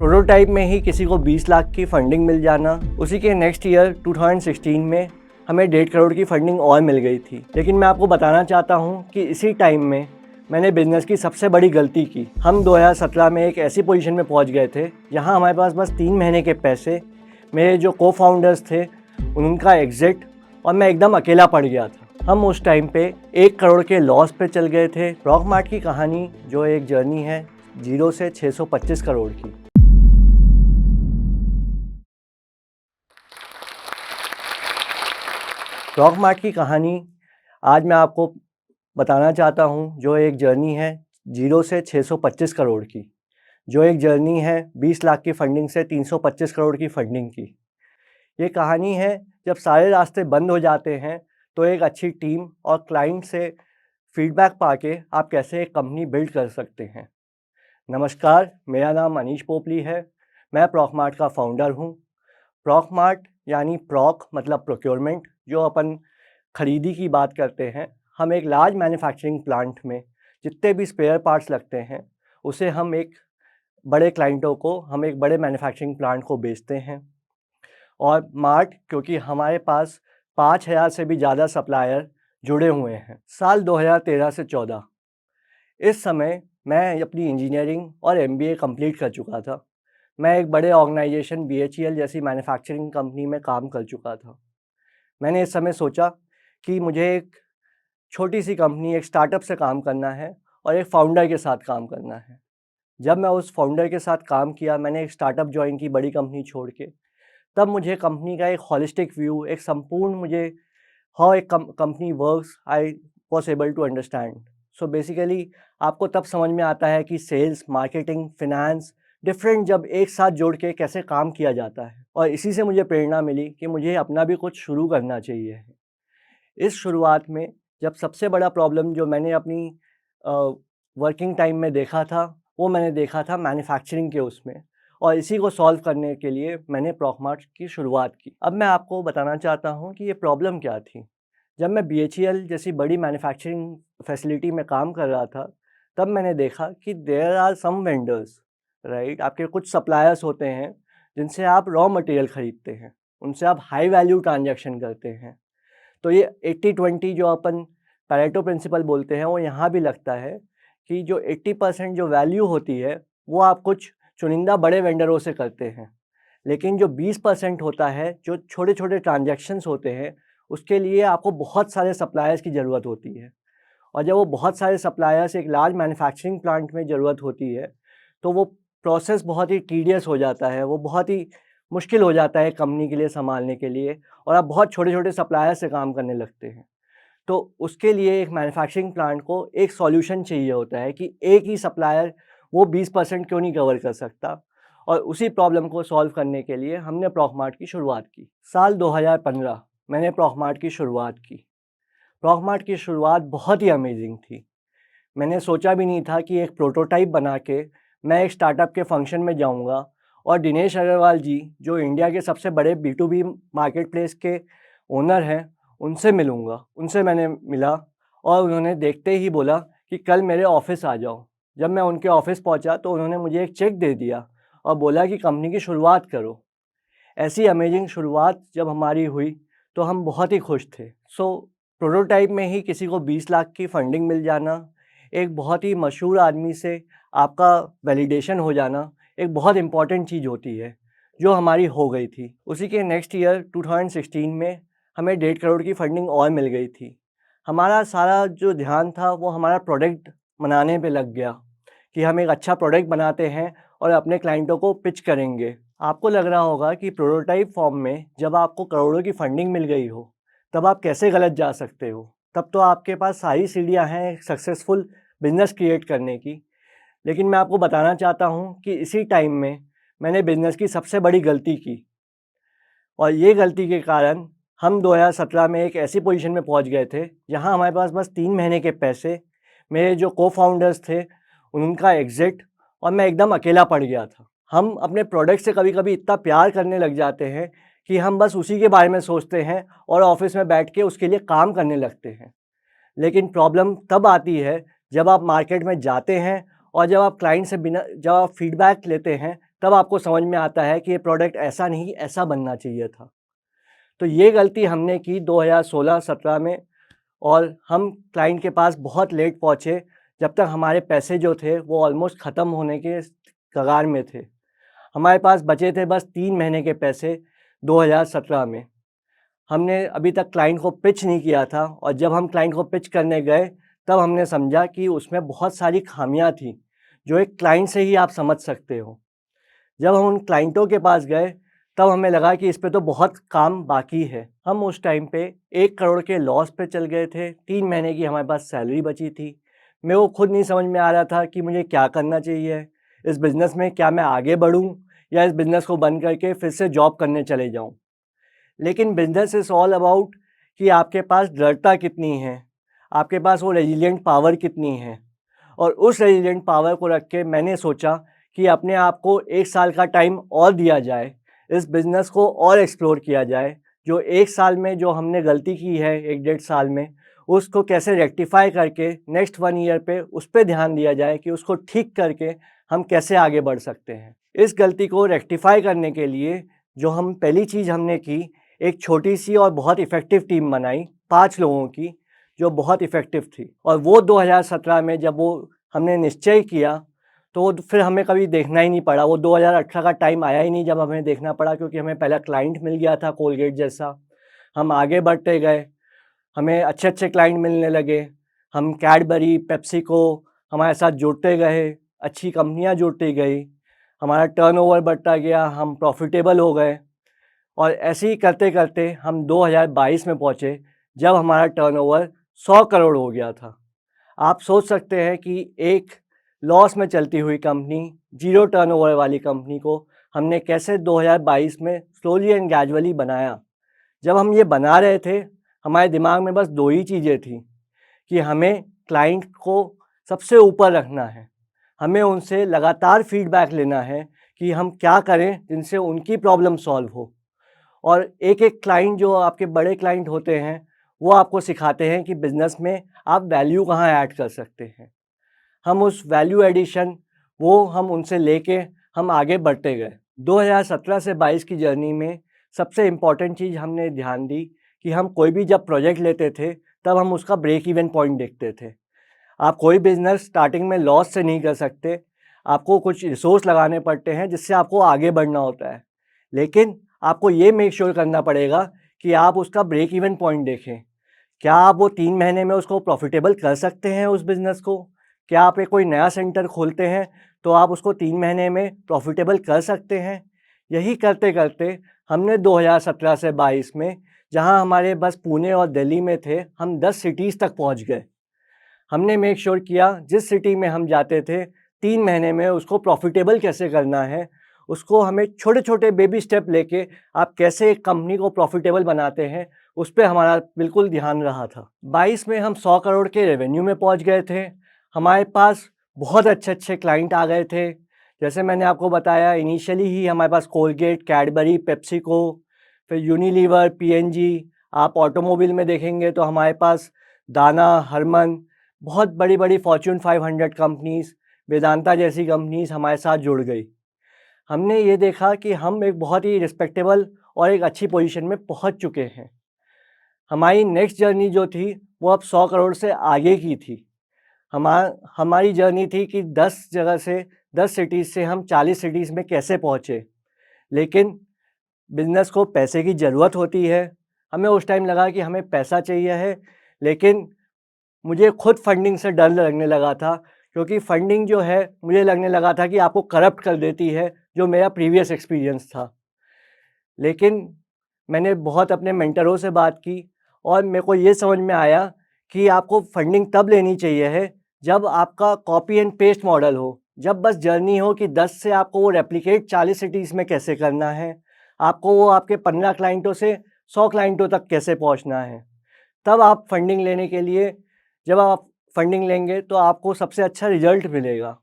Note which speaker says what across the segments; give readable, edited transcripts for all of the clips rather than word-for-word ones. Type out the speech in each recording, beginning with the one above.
Speaker 1: Prototype में ही किसी को 20 लाख की फंडिंग मिल जाना, उसी के नेक्स्ट ईयर 2016 में हमें 1.5 करोड़ की फंडिंग और मिल गई थी। लेकिन मैं आपको बताना चाहता हूँ कि इसी टाइम में मैंने बिज़नेस की सबसे बड़ी गलती की। हम 2017 में एक ऐसी पोजीशन में पहुँच गए थे जहाँ हमारे पास बस 3 महीने के पैसे, मेरे जो को फाउंडर्स थे उनका एग्ज़िट और मैं एकदम अकेला पड़ गया था। हम उस टाइम पे 1 करोड़ के लॉस पे चल गए थे। प्रॉकमार्ट की कहानी जो एक जर्नी है 0 से 625 करोड़ की। प्रॉकमार्ट की कहानी आज मैं आपको बताना चाहता हूँ, जो एक जर्नी है 0 से 625 करोड़ की, जो एक जर्नी है 20 लाख की फंडिंग से 325 करोड़ की फंडिंग की। ये कहानी है जब सारे रास्ते बंद हो जाते हैं तो एक अच्छी टीम और क्लाइंट से फीडबैक पाके आप कैसे एक कंपनी बिल्ड कर सकते हैं। नमस्कार, मेरा नाम अनीश पोपली है। मैं प्रॉकमार्ट का फाउंडर हूँ। प्रॉकमार्ट यानी प्रॉक मतलब प्रोक्योरमेंट, जो अपन खरीदी की बात करते हैं। हम एक लार्ज मैन्युफैक्चरिंग प्लांट में जितने भी स्पेयर पार्ट्स लगते हैं उसे हम एक बड़े क्लाइंटों को, हम एक बड़े मैन्युफैक्चरिंग प्लांट को बेचते हैं। और मार्ट क्योंकि हमारे पास 5,000 से भी ज़्यादा सप्लायर जुड़े हुए हैं। साल 2013 से 14 इस समय मैं अपनी इंजीनियरिंग और एमबीए कंप्लीट कर चुका था। मैं एक बड़े ऑर्गेनाइजेशन बीएचईएल जैसी मैन्युफैक्चरिंग कंपनी में काम कर चुका था। मैंने इस समय सोचा कि मुझे एक छोटी सी कंपनी, एक स्टार्टअप से काम करना है और एक फाउंडर के साथ काम करना है। जब मैं उस फाउंडर के साथ काम किया, मैंने एक स्टार्टअप जॉइन की बड़ी कंपनी छोड़ के, तब मुझे कंपनी का एक होलिस्टिक व्यू, एक संपूर्ण मुझे how a company works I was able to understand. So basically आपको तब समझ में आता है कि सेल्स, मार्केटिंग, फिनेंस, डिफरेंट जब एक साथ जोड़ के कैसे काम किया जाता है। और इसी से मुझे प्रेरणा मिली कि मुझे अपना भी कुछ शुरू करना चाहिए। इस शुरुआत में जब सबसे बड़ा प्रॉब्लम जो मैंने अपनी वर्किंग टाइम में देखा था, वो मैंने देखा था मैन्युफैक्चरिंग के उसमें, और इसी को सॉल्व करने के लिए मैंने प्रॉकमार्ट की शुरुआत की। अब मैं आपको बताना चाहता हूँ कि ये प्रॉब्लम क्या थी। जब मैं बीएचईएल जैसी बड़ी मैन्युफैक्चरिंग फैसिलिटी में काम कर रहा था, तब मैंने देखा कि there are some vendors, right. आपके कुछ सप्लायर्स होते हैं जिनसे आप रॉ मटेरियल खरीदते हैं, उनसे आप हाई वैल्यू ट्रांजैक्शन करते हैं। तो ये 80-20 जो अपन पैरेटो प्रिंसिपल बोलते हैं, वो यहाँ भी लगता है कि जो 80% जो वैल्यू होती है वो आप कुछ चुनिंदा बड़े वेंडरों से करते हैं, लेकिन जो 20% होता है, जो छोटे छोटे ट्रांजैक्शंस होते हैं, उसके लिए आपको बहुत सारे सप्लायर्स की ज़रूरत होती है। और जब वो बहुत सारे सप्लायर्स एक लार्ज मैन्युफैक्चरिंग प्लांट में ज़रूरत होती है, तो वो प्रोसेस बहुत ही टीडियस हो जाता है, वो बहुत ही मुश्किल हो जाता है कंपनी के लिए सँभालने के लिए, और आप बहुत छोटे-छोटे सप्लायर से काम करने लगते हैं। तो उसके लिए एक मैन्युफैक्चरिंग प्लांट को एक सॉल्यूशन चाहिए होता है कि एक ही सप्लायर वो 20% क्यों नहीं कवर कर सकता। और उसी प्रॉब्लम को सॉल्व करने के लिए हमने प्रॉकमार्ट की शुरुआत की। साल 2015 मैंने प्रॉकमार्ट की शुरुआत की। प्रॉकमार्ट की शुरुआत बहुत ही अमेजिंग थी। मैंने सोचा भी नहीं था कि एक प्रोटोटाइप बना के मैं एक स्टार्टअप के फंक्शन में जाऊंगा और दिनेश अग्रवाल जी, जो इंडिया के सबसे बड़े B2B मार्केट प्लेस के ओनर हैं, उनसे मिलूंगा। उनसे मैंने मिला और उन्होंने देखते ही बोला कि कल मेरे ऑफिस आ जाओ। जब मैं उनके ऑफिस पहुंचा तो उन्होंने मुझे एक चेक दे दिया और बोला कि कंपनी की शुरुआत करो। ऐसी अमेजिंग शुरुआत जब हमारी हुई तो हम बहुत ही खुश थे। प्रोटोटाइप में ही किसी को 20 लाख की फंडिंग मिल जाना, एक बहुत ही मशहूर आदमी से आपका वैलिडेशन हो जाना, एक बहुत इम्पॉर्टेंट चीज़ होती है, जो हमारी हो गई थी। उसी के नेक्स्ट ईयर 2016 में हमें 1.5 करोड़ की फंडिंग और मिल गई थी। हमारा सारा जो ध्यान था वो हमारा प्रोडक्ट बनाने पे लग गया कि हम एक अच्छा प्रोडक्ट बनाते हैं और अपने क्लाइंटों को पिच करेंगे। आपको लग रहा होगा कि प्रोटोटाइप फॉर्म में जब आपको करोड़ों की फंडिंग मिल गई हो, तब आप कैसे गलत जा सकते हो। तब तो आपके पास सारी सीढ़ियाँ हैं एक सक्सेसफुल बिजनेस क्रिएट करने की। लेकिन मैं आपको बताना चाहता हूँ कि इसी टाइम में मैंने बिजनेस की सबसे बड़ी गलती की, और ये गलती के कारण हम 2017 में एक ऐसी पोजीशन में पहुंच गए थे जहां हमारे पास बस 3 महीने के पैसे, मेरे जो को फाउंडर्स थे उनका एग्ज़िट, और मैं एकदम अकेला पड़ गया था। हम अपने प्रोडक्ट से कभी-कभी इतना प्यार करने लग जाते हैं कि हम बस उसी के बारे में सोचते हैं और ऑफिस में बैठ के उसके लिए काम करने लगते हैं। लेकिन प्रॉब्लम तब आती है जब आप मार्केट में जाते हैं और जब आप क्लाइंट से बिना जब आप फीडबैक लेते हैं, तब आपको समझ में आता है कि ये प्रोडक्ट ऐसा नहीं, ऐसा बनना चाहिए था। तो ये गलती हमने की 2016-17 में और हम क्लाइंट के पास बहुत लेट पहुँचे, जब तक हमारे पैसे जो थे वो ऑलमोस्ट ख़त्म होने के कगार में थे। हमारे पास बचे थे बस 3 महीने के पैसे 2017 में। हमने अभी तक क्लाइंट को पिच नहीं किया था और जब हम क्लाइंट को पिच करने गए, तब हमने समझा कि उसमें बहुत सारी खामियाँ थी, जो एक क्लाइंट से ही आप समझ सकते हो। जब हम उन क्लाइंटों के पास गए, तब हमें लगा कि इस पे तो बहुत काम बाकी है। हम उस टाइम पे 1 करोड़ के लॉस पे चल गए थे, 3 महीने की हमारे पास सैलरी बची थी। मेरे को खुद नहीं समझ में आ रहा था कि मुझे क्या करना चाहिए? इस बिज़नेस में क्या मैं आगे बढ़ूँ या इस बिज़नेस को बंद करके फिर से जॉब करने चले जाऊँ? लेकिन बिज़नेस इज़ ऑल अबाउट कि आपके पास दृढ़ता कितनी है, आपके पास वो रेज़िलिएंट पावर कितनी है। और उस रेज़िलिएंट पावर को रख के मैंने सोचा कि अपने आप को 1 साल का टाइम और दिया जाए, इस बिज़नेस को और एक्सप्लोर किया जाए। जो 1 साल में जो हमने गलती की है 1 डेढ़ साल में, उसको कैसे रेक्टिफ़ाई करके नेक्स्ट 1 ईयर पे उस पे ध्यान दिया जाए कि उसको ठीक करके हम कैसे आगे बढ़ सकते हैं। इस गलती को रेक्टिफ़ाई करने के लिए जो हम पहली चीज़ हमने की, एक छोटी-सी और बहुत इफ़ेक्टिव टीम बनाई 5 लोगों की, जो बहुत इफ़ेक्टिव थी। और वो 2017 में जब वो हमने निश्चय किया, तो वो फिर हमें कभी देखना ही नहीं पड़ा। वो 2018 का टाइम आया ही नहीं जब हमें देखना पड़ा, क्योंकि हमें पहला क्लाइंट मिल गया था कोलगेट जैसा। हम आगे बढ़ते गए, हमें अच्छे-अच्छे क्लाइंट मिलने लगे। हम कैडबरी, पेप्सिको हमारे साथ जुड़ते गए, अच्छी कंपनियाँ जुड़ती गई, हमारा टर्नओवर बढ़ता गया, हम प्रॉफ़िटेबल हो गए। और ऐसे ही करते-करते हम 2022 में पहुँचे, जब हमारा टर्नओवर 100 करोड़ हो गया था। आप सोच सकते हैं कि एक लॉस में चलती हुई कंपनी, ज़ीरो टर्नओवर वाली कंपनी को हमने कैसे 2022 में स्लोली एंड ग्रेजुअली बनाया। जब हम ये बना रहे थे, हमारे दिमाग में बस 2 ही चीज़ें थी कि हमें क्लाइंट को सबसे ऊपर रखना है। हमें उनसे लगातार फीडबैक लेना है कि हम क्या करें जिनसे उनकी प्रॉब्लम सॉल्व हो। और एक-एक क्लाइंट जो आपके बड़े क्लाइंट होते हैं, वो आपको सिखाते हैं कि बिज़नेस में आप वैल्यू कहाँ ऐड कर सकते हैं। हम उस वैल्यू एडिशन वो हम उनसे लेके हम आगे बढ़ते गए। 2017 से 22 की जर्नी में सबसे इम्पोर्टेंट चीज़ हमने ध्यान दी कि हम कोई भी जब प्रोजेक्ट लेते थे, तब हम उसका ब्रेक इवन पॉइंट देखते थे। आप कोई बिज़नेस स्टार्टिंग में लॉस से नहीं कर सकते। आपको कुछ रिसोर्स लगाने पड़ते हैं जिससे आपको आगे बढ़ना होता है। लेकिन आपको ये मेक श्योर करना पड़ेगा कि आप उसका ब्रेक इवन पॉइंट देखें। क्या आप वो 3 महीने में उसको प्रॉफ़िटेबल कर सकते हैं उस बिज़नेस को? क्या आप एक कोई नया सेंटर खोलते हैं तो आप उसको 3 महीने में प्रॉफ़िटेबल कर सकते हैं? यही करते-करते हमने 2017 से 22 में, जहाँ हमारे बस पुणे और दिल्ली में थे, हम 10 सिटीज़ तक पहुँच गए। हमने मेक श्योर किया जिस सिटी में हम जाते थे, 3 महीने में उसको प्रॉफ़िटेबल कैसे करना है, उसको हमें छोटे-छोटे बेबी स्टेप लेके आप कैसे एक कंपनी को प्रॉफ़िटेबल बनाते हैं, उस पे हमारा बिल्कुल ध्यान रहा था। 22 में हम 100 करोड़ के रेवेन्यू में पहुँच गए थे। हमारे पास बहुत अच्छे-अच्छे क्लाइंट आ गए थे। जैसे मैंने आपको बताया, इनिशियली ही हमारे पास कोलगेट, कैडबरी, पेप्सिको, फिर यूनिलीवर, पीएनजी। आप ऑटोमोबाइल में देखेंगे तो हमारे पास दाना, हरमन, बहुत बड़ी-बड़ी फॉर्च्यून 500 कंपनीज़, वेदांता जैसी कंपनीज़ हमारे साथ जुड़ गई। हमने ये देखा कि हम एक बहुत ही रिस्पेक्टेबल और एक अच्छी पोजीशन में पहुंच चुके हैं। हमारी नेक्स्ट जर्नी जो थी, वो अब 100 करोड़ से आगे की थी। हमारी जर्नी थी कि 10 जगह से 10 सिटीज़ से हम 40 सिटीज़ में कैसे पहुँचे। लेकिन बिज़नेस को पैसे की ज़रूरत होती है। हमें उस टाइम लगा कि हमें पैसा चाहिए है, लेकिन मुझे खुद फंडिंग से डर लगने लगा था, क्योंकि फंडिंग जो है मुझे लगने लगा था कि आपको करप्ट कर देती है, जो मेरा प्रीवियस एक्सपीरियंस था। लेकिन मैंने बहुत अपने मेंटरों से बात की और मेरे को ये समझ में आया कि आपको फंडिंग तब लेनी चाहिए है जब आपका कॉपी एंड पेस्ट मॉडल हो। जब बस जर्नी हो कि 10 से आपको वो रेप्लिकेट 40 सिटीज़ में कैसे करना है, आपको वो आपके 15 क्लाइंटों से 100 क्लाइंटों तक कैसे पहुँचना है। तब आप फंडिंग लेने के लिए, जब आप फंडिंग लेंगे तो आपको सबसे अच्छा रिज़ल्ट मिलेगा।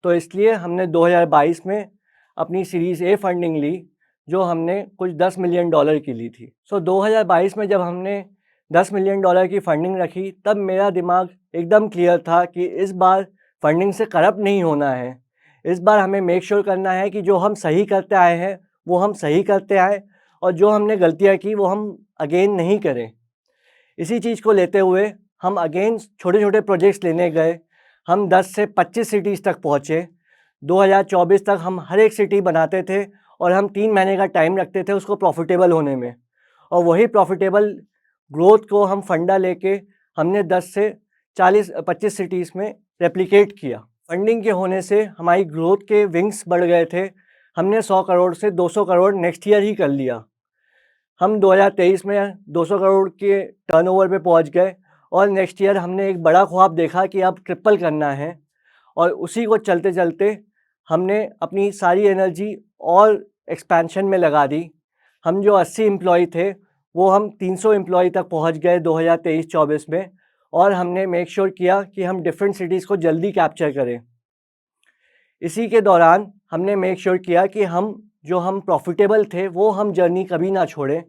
Speaker 1: तो इसलिए हमने 2022 में अपनी सीरीज़ ए फंडिंग ली, जो हमने कुछ $10 मिलियन की ली थी। 2022 में जब हमने $10 मिलियन की फंडिंग रखी, तब मेरा दिमाग एकदम क्लियर था कि इस बार फंडिंग से करप्ट नहीं होना है। इस बार हमें मेक श्योर करना है कि जो हम सही करते आए हैं वो हम सही करते आए, और जो हमने गलतियाँ की वो हम अगेन नहीं करें। इसी चीज़ को लेते हुए हम अगेन छोटे छोटे प्रोजेक्ट्स लेने गए। हम 10 से 25 सिटीज़ तक पहुँचे। 2024 तक हम हर एक सिटी बनाते थे और हम 3 महीने का टाइम रखते थे उसको प्रॉफिटेबल होने में, और वही प्रॉफिटेबल ग्रोथ को हम फंडा लेके हमने 10 से 25 सिटीज़ में रेप्लिकेट किया। फंडिंग के होने से हमारी ग्रोथ के विंग्स बढ़ गए थे। हमने 100 करोड़ से 200 करोड़ नेक्स्ट ईयर ही कर लिया। हम 2023 में 200 करोड़ के टर्नओवर पे पहुंच गए, और नेक्स्ट ईयर हमने एक बड़ा ख्वाब देखा कि अब ट्रिपल करना है, और उसी को चलते चलते हमने अपनी सारी एनर्जी और एक्सपेंशन में लगा दी। हम जो 80 एम्प्लॉय थे वो हम 300 एम्प्लॉय तक पहुंच गए 2023-24 में, और हमने मेक श्योर किया कि हम डिफरेंट सिटीज़ को जल्दी कैप्चर करें। इसी के दौरान हमने मेक श्योर किया कि हम प्रॉफिटेबल थे वो हम जर्नी कभी ना छोड़ें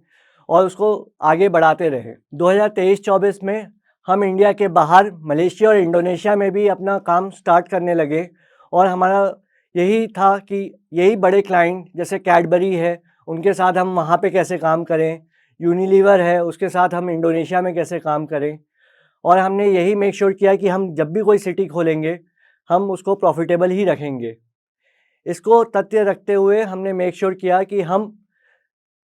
Speaker 1: और उसको आगे बढ़ाते रहें। 2023-24 में हम इंडिया के बाहर मलेशिया और इंडोनेशिया में भी अपना काम स्टार्ट करने लगे, और हमारा यही था कि यही बड़े क्लाइंट जैसे कैडबरी है उनके साथ हम वहाँ पे कैसे काम करें, यूनिलीवर है उसके साथ हम इंडोनेशिया में कैसे काम करें। और हमने यही मेक श्योर किया कि हम जब भी कोई सिटी खोलेंगे हम उसको प्रॉफिटेबल ही रखेंगे। इसको तथ्य रखते हुए हमने मेक श्योर किया कि हम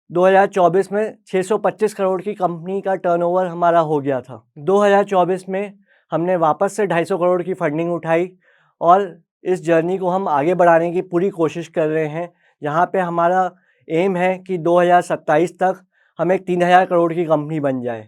Speaker 1: 2024 में 625 करोड़ की कंपनी का टर्नओवर हमारा हो गया था। 2024 में हमने वापस से 250 करोड़ की फंडिंग उठाई, और इस जर्नी को हम आगे बढ़ाने की पूरी कोशिश कर रहे हैं, जहां पे हमारा एम है कि 2027 तक हम एक 3000 करोड़ की कंपनी बन जाए।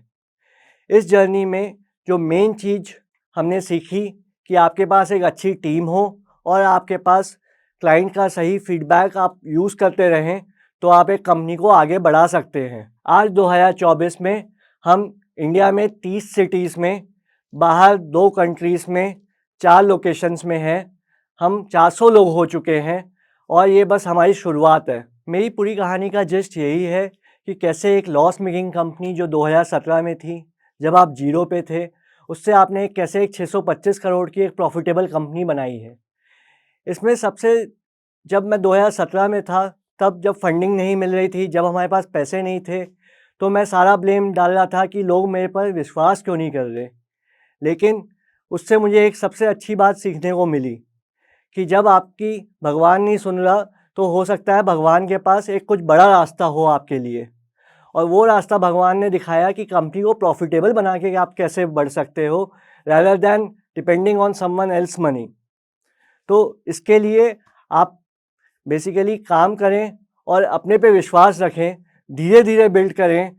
Speaker 1: इस जर्नी में जो मेन चीज़ हमने सीखी कि आपके पास एक अच्छी टीम हो और आपके पास क्लाइंट का सही फीडबैक आप यूज़ करते रहें तो आप एक कंपनी को आगे बढ़ा सकते हैं। आज 2024 में हम इंडिया में 30 सिटीज़ में, बाहर 2 कंट्रीज़ में 4 लोकेशंस में हैं। हम 400 लोग हो चुके हैं, और ये बस हमारी शुरुआत है। मेरी पूरी कहानी का जिस्ट यही है कि कैसे एक लॉस मेकिंग कंपनी जो 2017 में थी, जब आप जीरो पे थे, उससे आपने कैसे एक 625 करोड़ की एक प्रॉफिटेबल कंपनी बनाई है। इसमें सबसे, जब मैं 2017 में था तब जब फंडिंग नहीं मिल रही थी, जब हमारे पास पैसे नहीं थे, तो मैं सारा ब्लेम डाल रहा था कि लोग मेरे पर विश्वास क्यों नहीं कर रहे। लेकिन उससे मुझे एक सबसे अच्छी बात सीखने को मिली कि जब आपकी भगवान नहीं सुन रहा तो हो सकता है भगवान के पास एक कुछ बड़ा रास्ता हो आपके लिए, और वो रास्ता भगवान ने दिखाया कि कंपनी को प्रॉफिटेबल बना के आप कैसे बढ़ सकते हो, rather than depending on someone else money. तो इसके लिए आप बेसिकली काम करें और अपने पे विश्वास रखें, धीरे धीरे बिल्ड करें।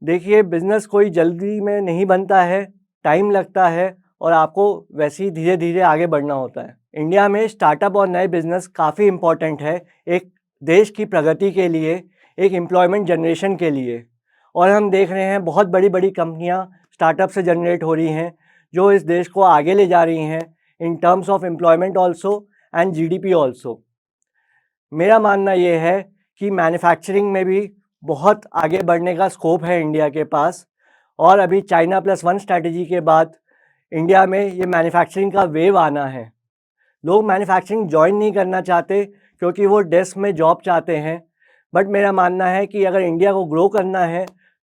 Speaker 1: देखिए, बिज़नेस कोई जल्दी में नहीं बनता है, टाइम लगता है, और आपको वैसे ही धीरे धीरे आगे बढ़ना होता है। इंडिया में स्टार्टअप और नए बिज़नेस काफ़ी इम्पॉर्टेंट है, एक देश की प्रगति के लिए, एक एम्प्लॉयमेंट जनरेशन के लिए। और हम देख रहे हैं बहुत बड़ी बड़ी कंपनियां स्टार्टअप से जनरेट हो रही हैं, जो इस देश को आगे ले जा रही हैं in terms of employment also and GDP also. मेरा मानना ये है कि मैन्युफैक्चरिंग में भी बहुत आगे बढ़ने का स्कोप है इंडिया के पास, और अभी चाइना +1 स्ट्रैटेजी के बाद इंडिया में ये मैन्युफैक्चरिंग का वेव आना है। लोग मैन्युफैक्चरिंग ज्वाइन नहीं करना चाहते क्योंकि वो डेस्क में जॉब चाहते हैं, बट मेरा मानना है कि अगर इंडिया को ग्रो करना है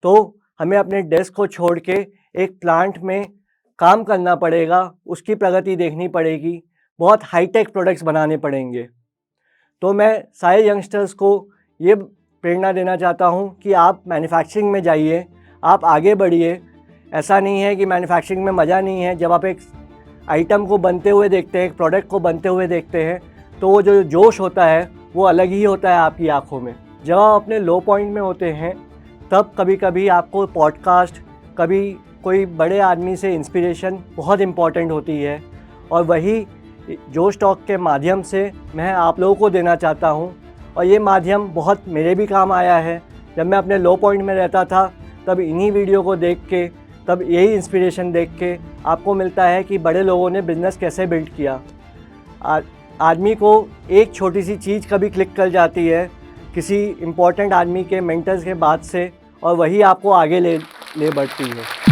Speaker 1: तो हमें अपने डेस्क को छोड़ के एक प्लांट में काम करना पड़ेगा, उसकी प्रगति देखनी पड़ेगी, बहुत हाईटेक प्रोडक्ट्स बनाने पड़ेंगे। तो मैं सारे यंगस्टर्स को ये प्रेरणा देना चाहता हूँ कि आप मैन्युफैक्चरिंग में जाइए, आप आगे बढ़िए। ऐसा नहीं है कि मैन्युफैक्चरिंग में मज़ा नहीं है। जब आप एक आइटम को बनते हुए देखते हैं, एक प्रोडक्ट को बनते हुए देखते हैं, तो वो जो जोश होता है वो अलग ही होता है आपकी आंखों में। जब आप अपने लो पॉइंट में होते हैं तब कभी कभी आपको पॉडकास्ट, कभी कोई बड़े आदमी से इंस्पिरेशन बहुत इम्पॉर्टेंट होती है, और वही जोश टॉक के माध्यम से मैं आप लोगों को देना चाहता हूँ। और ये माध्यम बहुत मेरे भी काम आया है। जब मैं अपने लो पॉइंट में रहता था तब इन्हीं वीडियो को देख के, तब यही इंस्पिरेशन देख के आपको मिलता है कि बड़े लोगों ने बिज़नेस कैसे बिल्ड किया। आदमी को एक छोटी सी चीज़ कभी क्लिक कर जाती है किसी इम्पोर्टेंट आदमी के, मेंटर्स के बाद से, और वही आपको आगे ले बढ़ती है।